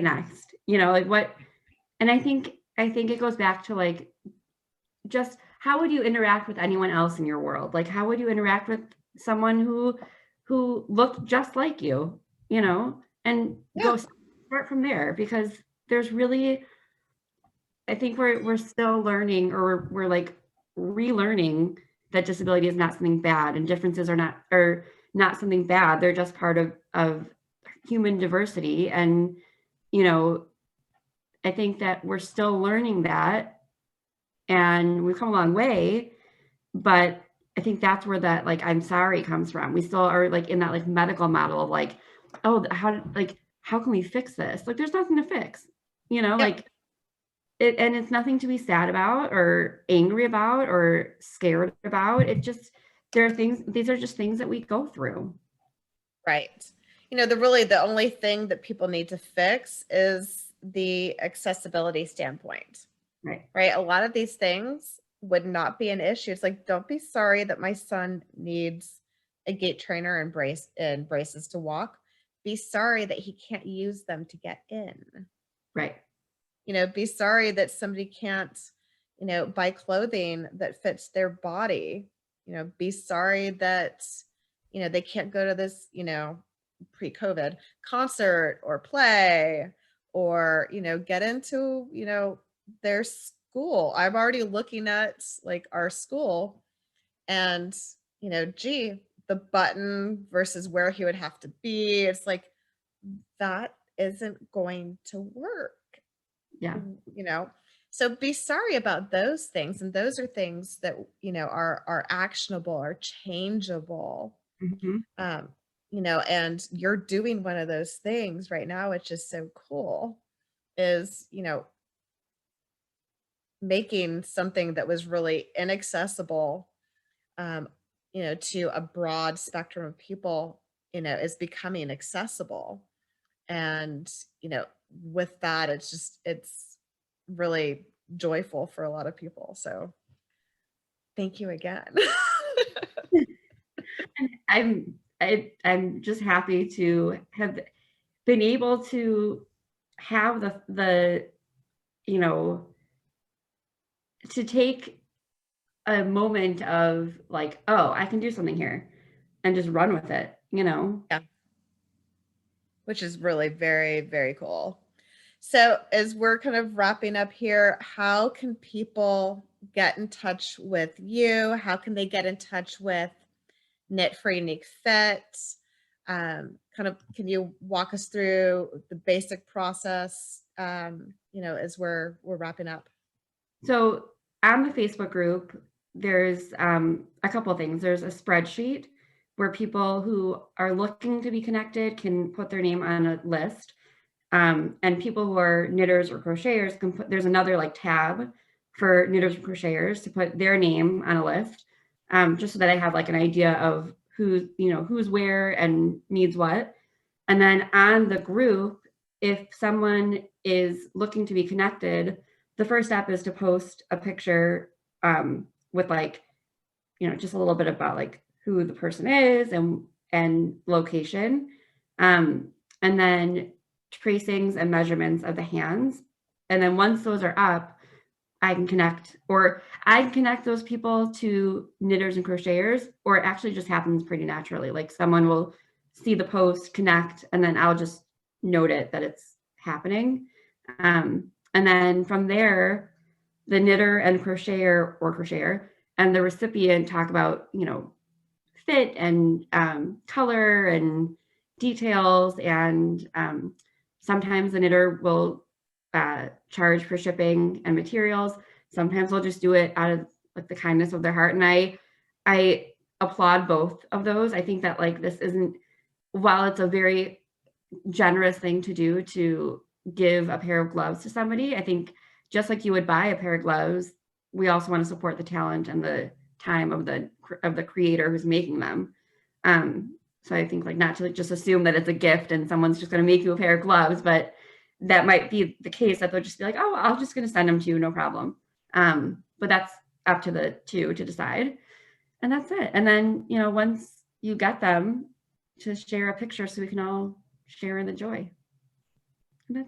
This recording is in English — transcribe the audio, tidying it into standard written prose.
next? Like what, and I think it goes back to like, just how would you interact with anyone else in your world? Like, how would you interact with someone who looked just like and Yeah. go start from there, because there's really, I think we're still learning, or we're like relearning that disability is not something bad, and differences are not something bad. They're just part of human diversity. And you know I think that we're still learning that, and we've come a long way. But I think that's where that like I'm sorry comes from. We still are like in that like medical model of like, oh, how can we fix this? Like there's nothing to fix, Yep. like and it's nothing to be sad about or angry about or scared about. It just, there are things, these are just things that we go through. Right. The only thing that people need to fix is the accessibility standpoint, Right. right? A lot of these things would not be an issue. It's like, don't be sorry that my son needs a gait trainer and braces to walk. Be sorry that he can't use them to get in. Right. Be sorry that somebody can't, buy clothing that fits their body. Be sorry that, they can't go to this, pre-COVID concert or play or, get into, their school. I'm already looking at like our school and, gee, the button versus where he would have to be. It's like, that isn't going to work. Yeah. you know so be sorry about those things, and those are things that are actionable, are changeable. Hmm. um and you're doing one of those things right now, which is so cool, is making something that was really inaccessible, um to a broad spectrum of people, is becoming accessible. And with that, it's really joyful for a lot of people. So thank you again. I'm just happy to have been able to have the you know to take a moment of like, oh, I can do something here, and just run with it. Yeah, which is really very, very cool. So as we're kind of wrapping up here, how can people get in touch with you? How can they get in touch with Knit for Unique Fit? Kind of, can you walk us through the basic process? As we're wrapping up. So on the Facebook group, there's a couple of things. There's a spreadsheet where people who are looking to be connected can put their name on a list. And people who are knitters or crocheters can put, there's another like tab for knitters and crocheters to put their name on a list, just so that I have like an idea of who's where and needs what. And then on the group, if someone is looking to be connected, the first step is to post a picture, with like, just a little bit about like who the person is and location, and then tracings and measurements of the hands. And then once those are up, I can connect those people to knitters and crocheters, or it actually just happens pretty naturally. Like someone will see the post, connect, and then I'll just note it that it's happening. And then from there, the knitter and crocheter or crocheter and the recipient talk about, fit and color and details. And sometimes the knitter will charge for shipping and materials. Sometimes they'll just do it out of like the kindness of their heart. And I applaud both of those. I think that like this isn't, while it's a very generous thing to do to give a pair of gloves to somebody, I think just like you would buy a pair of gloves, we also want to support the talent and the time of the creator who's making them. So I think like not to just assume that it's a gift and someone's just going to make you a pair of gloves, but that might be the case, that they'll just be like, oh, I'm just going to send them to you, no problem. But that's up to the two to decide. And that's it. And then, once you get them, to share a picture so we can all share in the joy.